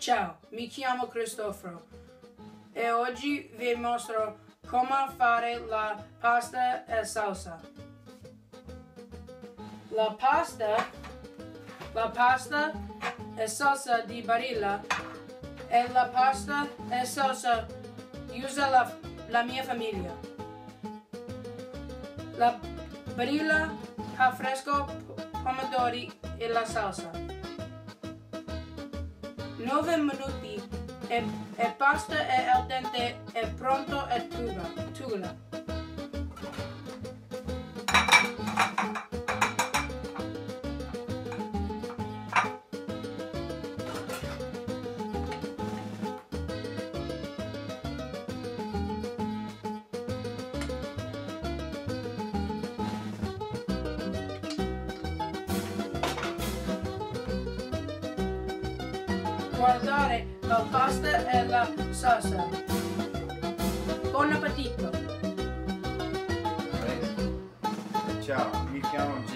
Ciao, mi chiamo Cristoforo e oggi vi mostro come fare la pasta e salsa. La pasta e salsa di Barilla e la pasta e salsa usa la mia famiglia. La Barilla ha fresco pomodori e la salsa. 9 minuti e pasta è al dente e pronto e tugula. Guardare la pasta e la salsa. Buon appetito! Ciao, mi chiamo Gino.